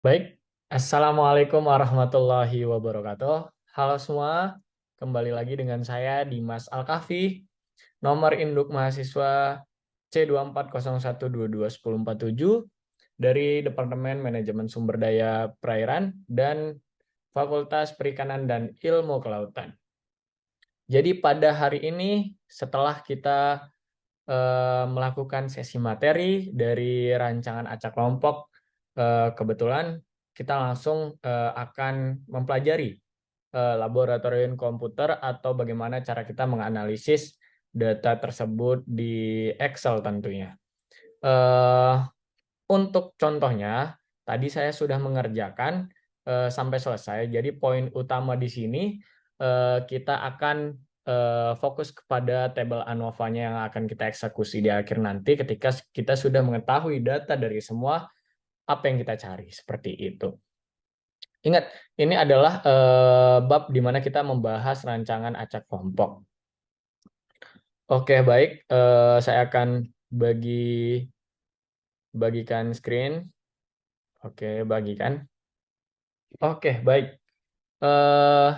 Baik, Assalamualaikum warahmatullahi wabarakatuh. Halo semua, kembali lagi dengan saya Dimas Alkafi, nomor induk mahasiswa C2401221047 dari Departemen Manajemen Sumber Daya Perairan dan Fakultas Perikanan dan Ilmu Kelautan. Jadi pada hari ini setelah kita melakukan sesi materi dari rancangan acak kelompok, kebetulan kita langsung akan mempelajari laboratorium komputer atau bagaimana cara kita menganalisis data tersebut di Excel tentunya. Eh, untuk contohnya, tadi saya sudah mengerjakan sampai selesai. Jadi poin utama di sini kita akan fokus kepada tabel ANOVA-nya yang akan kita eksekusi di akhir nanti ketika kita sudah mengetahui data dari semua apa yang kita cari seperti itu. Ingat, ini adalah bab di mana kita membahas rancangan acak kelompok. Oke, baik. Saya akan bagikan screen. Oke, bagikan. Oke, baik. Eh,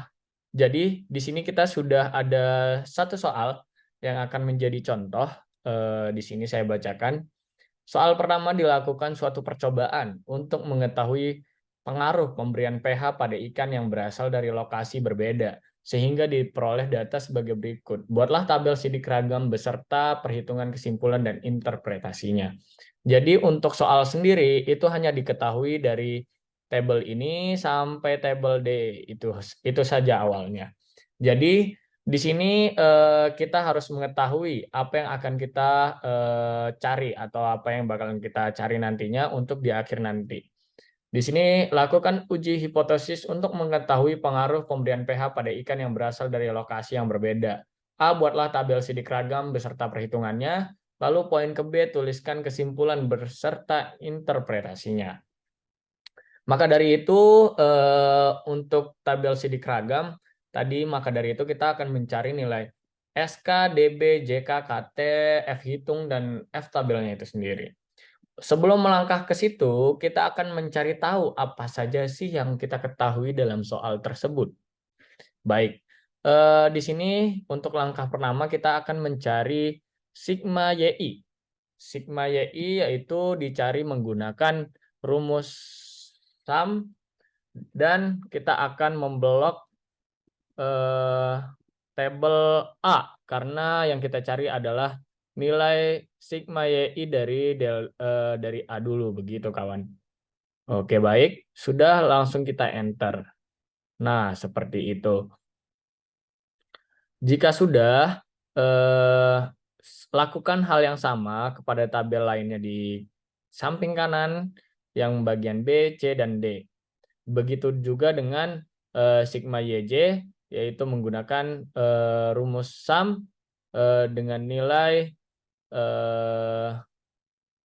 jadi di sini kita sudah ada satu soal yang akan menjadi contoh. Di sini saya bacakan. Soal pertama dilakukan suatu percobaan untuk mengetahui pengaruh pemberian pH pada ikan yang berasal dari lokasi berbeda, sehingga diperoleh data sebagai berikut. Buatlah tabel sidik ragam beserta perhitungan kesimpulan dan interpretasinya. Jadi untuk soal sendiri itu hanya diketahui dari tabel ini sampai tabel D, itu saja awalnya. Jadi di sini kita harus mengetahui apa yang akan kita cari atau apa yang bakalan kita cari nantinya untuk di akhir nanti. Di sini lakukan uji hipotesis untuk mengetahui pengaruh pemberian pH pada ikan yang berasal dari lokasi yang berbeda. A. Buatlah tabel sidik ragam beserta perhitungannya. Lalu poin ke B, tuliskan kesimpulan beserta interpretasinya. Maka dari itu untuk tabel sidik ragam maka dari itu kita akan mencari nilai SK, DB, JK, KT, F hitung dan F tabelnya itu sendiri. Sebelum melangkah ke situ, kita akan mencari tahu apa saja sih yang kita ketahui dalam soal tersebut. Baik, di sini untuk langkah pertama kita akan mencari sigma YI. Sigma YI yaitu dicari menggunakan rumus SUM dan kita akan memblok eh, tabel A karena yang kita cari adalah nilai sigma YI dari A dulu begitu kawan. Oke, baik, sudah langsung kita enter. Nah, seperti itu. Jika sudah, lakukan hal yang sama kepada tabel lainnya di samping kanan yang bagian B, C, dan D. Begitu juga dengan sigma YJ, yaitu menggunakan rumus sum dengan nilai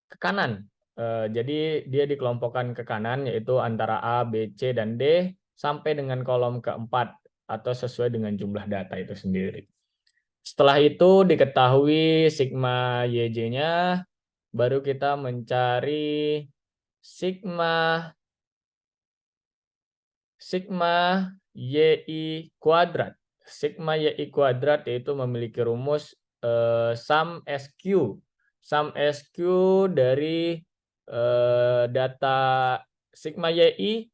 ke kanan. Jadi dia dikelompokkan ke kanan, yaitu antara A, B, C, dan D, sampai dengan kolom keempat, atau sesuai dengan jumlah data itu sendiri. Setelah itu diketahui sigma YJ-nya, baru kita mencari sigma sigma YI kuadrat. Sigma YI kuadrat yaitu memiliki rumus sum SQ. Sum SQ dari data sigma YI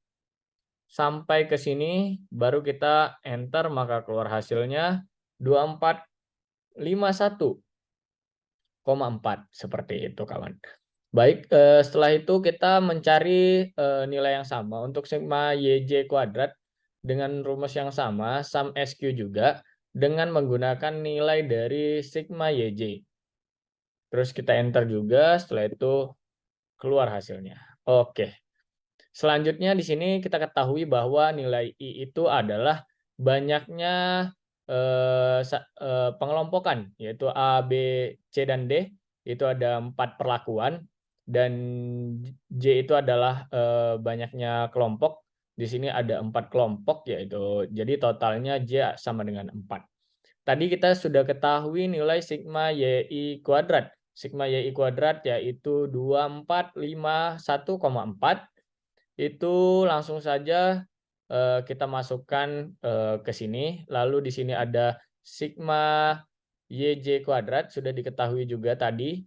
sampai ke sini, baru kita enter, maka keluar hasilnya 2451,4 seperti itu kawan. Baik, setelah itu kita mencari nilai yang sama untuk sigma YJ kuadrat dengan rumus yang sama, sum SQ juga, dengan menggunakan nilai dari sigma YJ. Terus kita enter juga, setelah itu keluar hasilnya. Oke. Selanjutnya di sini kita ketahui bahwa nilai I itu adalah banyaknya pengelompokan, yaitu A, B, C, dan D. Itu ada 4 perlakuan. Dan J itu adalah banyaknya kelompok. Di sini ada 4 kelompok, yaitu jadi totalnya J sama dengan 4. Tadi kita sudah ketahui nilai sigma YI kuadrat. Sigma YI kuadrat yaitu 2451,4. itu langsung saja kita masukkan ke sini. Lalu di sini ada sigma YJ kuadrat, sudah diketahui juga tadi.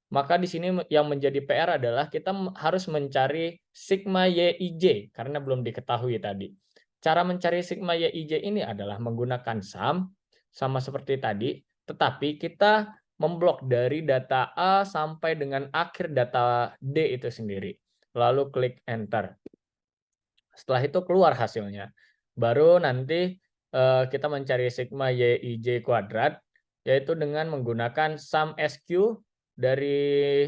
Maka di sini yang menjadi PR adalah kita harus mencari sigma YIJ karena belum diketahui tadi. Cara mencari sigma YIJ ini adalah menggunakan sum, sama seperti tadi, tetapi kita memblok dari data A sampai dengan akhir data D itu sendiri. Lalu klik enter. Setelah itu keluar hasilnya. Baru nanti kita mencari sigma YIJ kuadrat, yaitu dengan menggunakan sum SQ dari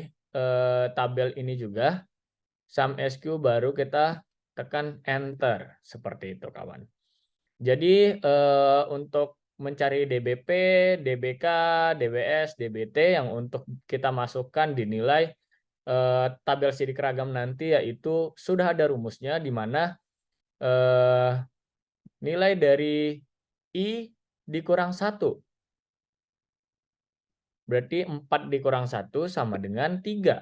tabel ini juga. Sum SQ baru kita tekan enter. Seperti itu kawan. Jadi untuk mencari DBP, DBK, DBS, DBT yang untuk kita masukkan di nilai tabel sidik ragam nanti, yaitu sudah ada rumusnya di mana nilai dari I dikurang 1. Berarti 4 dikurang 1 sama dengan 3.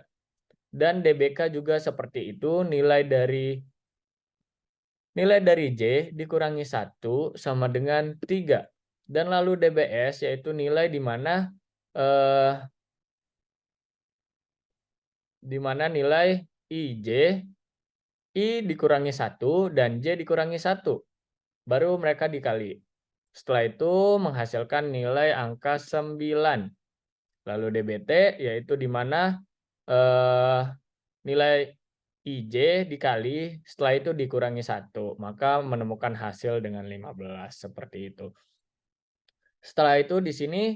Dan DBK juga seperti itu, nilai dari J dikurangi 1 sama dengan 3. Dan lalu DBS yaitu nilai di mana nilai IJ, I dikurangi 1 dan J dikurangi 1. Baru mereka dikali. Setelah itu menghasilkan nilai angka 9. Lalu DBT yaitu di mana nilai IJ dikali, setelah itu dikurangi 1. Maka menemukan hasil dengan 15. Seperti itu. Setelah itu di sini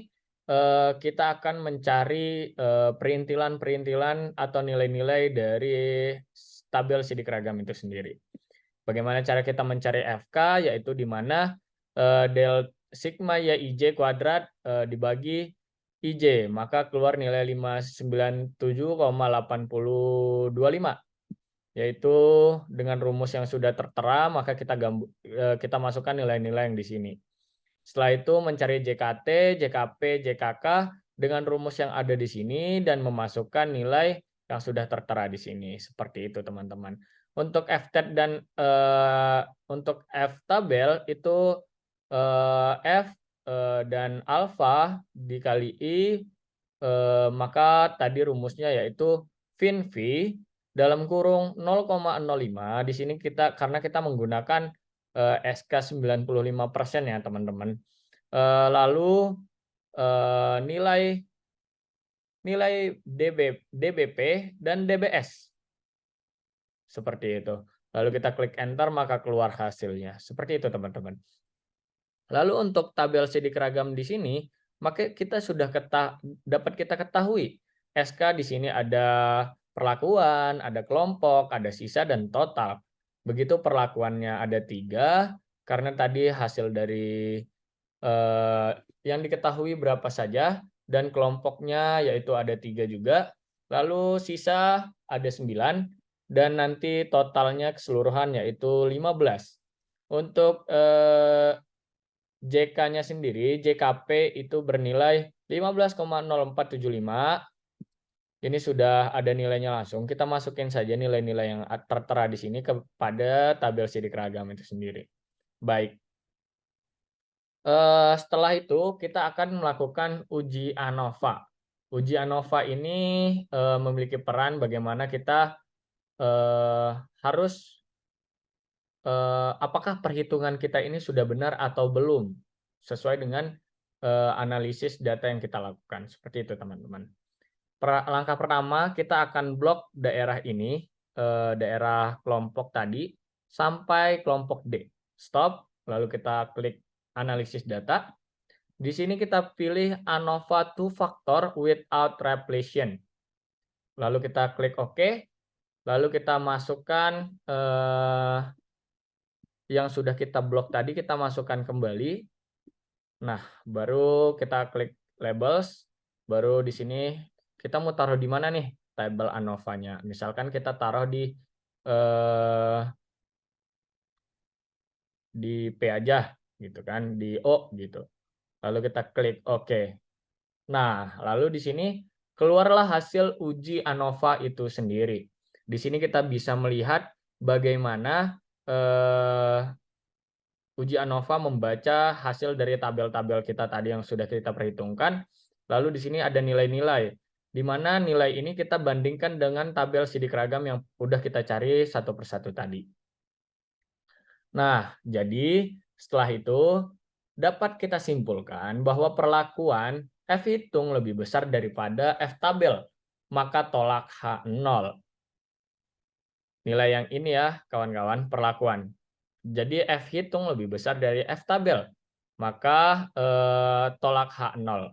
kita akan mencari perintilan-perintilan atau nilai-nilai dari tabel sidik ragam itu sendiri. Bagaimana cara kita mencari FK, yaitu di mana del sigma YIJ kuadrat dibagi IJ, maka keluar nilai 597,8025, yaitu dengan rumus yang sudah tertera, maka kita masukkan nilai-nilai yang di sini. Setelah itu mencari JKT, JKP, JKK dengan rumus yang ada di sini dan memasukkan nilai yang sudah tertera di sini. Seperti itu teman-teman. Untuk F-tab dan untuk F-tabel itu F dan alfa dikali I, maka tadi rumusnya yaitu fin V dalam kurung 0,05. Di sini karena kita menggunakan SK 95% ya teman-teman. Lalu nilai DBP dan DBS. Seperti itu. Lalu kita klik enter maka keluar hasilnya. Seperti itu teman-teman. Lalu untuk tabel sidik ragam di sini, maka kita sudah dapat kita ketahui SK di sini ada perlakuan, ada kelompok, ada sisa dan total. Begitu perlakuannya ada 3, karena tadi hasil dari yang diketahui berapa saja, dan kelompoknya yaitu ada 3 juga. Lalu sisa ada 9, dan nanti totalnya keseluruhan yaitu 15. Untuk JK-nya sendiri, JKP itu bernilai 15,0475. Ini sudah ada nilainya langsung. Kita masukin saja nilai-nilai yang tertera di sini kepada tabel sidik ragam itu sendiri. Baik. Setelah itu kita akan melakukan uji ANOVA. Uji ANOVA ini memiliki peran bagaimana kita harus apakah perhitungan kita ini sudah benar atau belum sesuai dengan analisis data yang kita lakukan. Seperti itu teman-teman. Langkah pertama kita akan blok daerah ini, daerah kelompok tadi sampai kelompok D. Stop, lalu kita klik analisis data. Di sini kita pilih ANOVA 2 factor without repletion. Lalu kita klik OK. Lalu kita masukkan yang sudah kita blok tadi, kita masukkan kembali. Nah, baru kita klik labels. Baru di sini kita mau taruh di mana nih tabel ANOVA-nya. Misalkan kita taruh di P aja gitu kan, di O gitu. Lalu kita klik OK. Nah, lalu di sini keluarlah hasil uji ANOVA itu sendiri. Di sini kita bisa melihat bagaimana uji ANOVA membaca hasil dari tabel-tabel kita tadi yang sudah kita perhitungkan. Lalu di sini ada nilai-nilai, di mana nilai ini kita bandingkan dengan tabel sidik ragam yang udah kita cari satu persatu tadi. Nah, jadi setelah itu dapat kita simpulkan bahwa perlakuan F hitung lebih besar daripada F tabel, maka tolak H0. Nilai yang ini ya, kawan-kawan, perlakuan. Jadi F hitung lebih besar dari F tabel, maka tolak H0.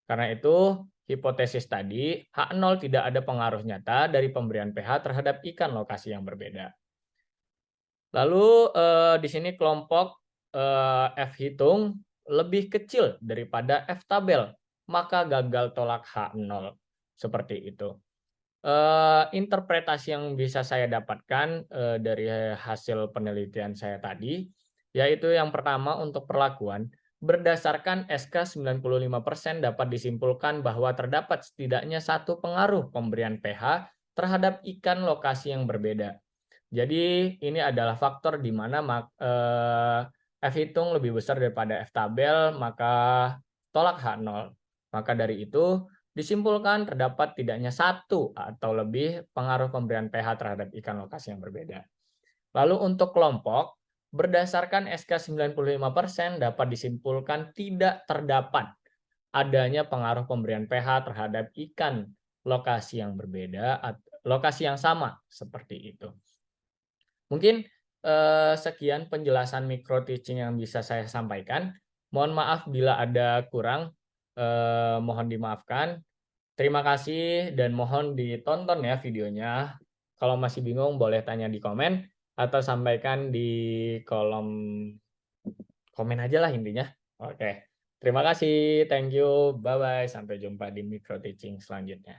Karena itu, hipotesis tadi, H0 tidak ada pengaruh nyata dari pemberian pH terhadap ikan lokasi yang berbeda. Lalu di sini kelompok F hitung lebih kecil daripada F tabel, maka gagal tolak H0. Seperti itu. Interpretasi yang bisa saya dapatkan dari hasil penelitian saya tadi, yaitu yang pertama untuk perlakuan, berdasarkan SK 95% dapat disimpulkan bahwa terdapat setidaknya satu pengaruh pemberian pH terhadap ikan lokasi yang berbeda. Jadi ini adalah faktor di mana F hitung lebih besar daripada F tabel, maka tolak H0. Maka dari itu, disimpulkan terdapat tidaknya satu atau lebih pengaruh pemberian pH terhadap ikan lokasi yang berbeda. Lalu untuk kelompok, berdasarkan SK 95% dapat disimpulkan tidak terdapat adanya pengaruh pemberian pH terhadap ikan lokasi yang berbeda, lokasi yang sama, seperti itu. Mungkin sekian penjelasan micro teaching yang bisa saya sampaikan. Mohon maaf bila ada kurang, mohon dimaafkan. Terima kasih dan mohon ditonton ya videonya. Kalau masih bingung boleh tanya di komen atau sampaikan di kolom komen aja lah intinya. Oke. Terima kasih, thank you, bye-bye. Sampai jumpa di micro teaching selanjutnya.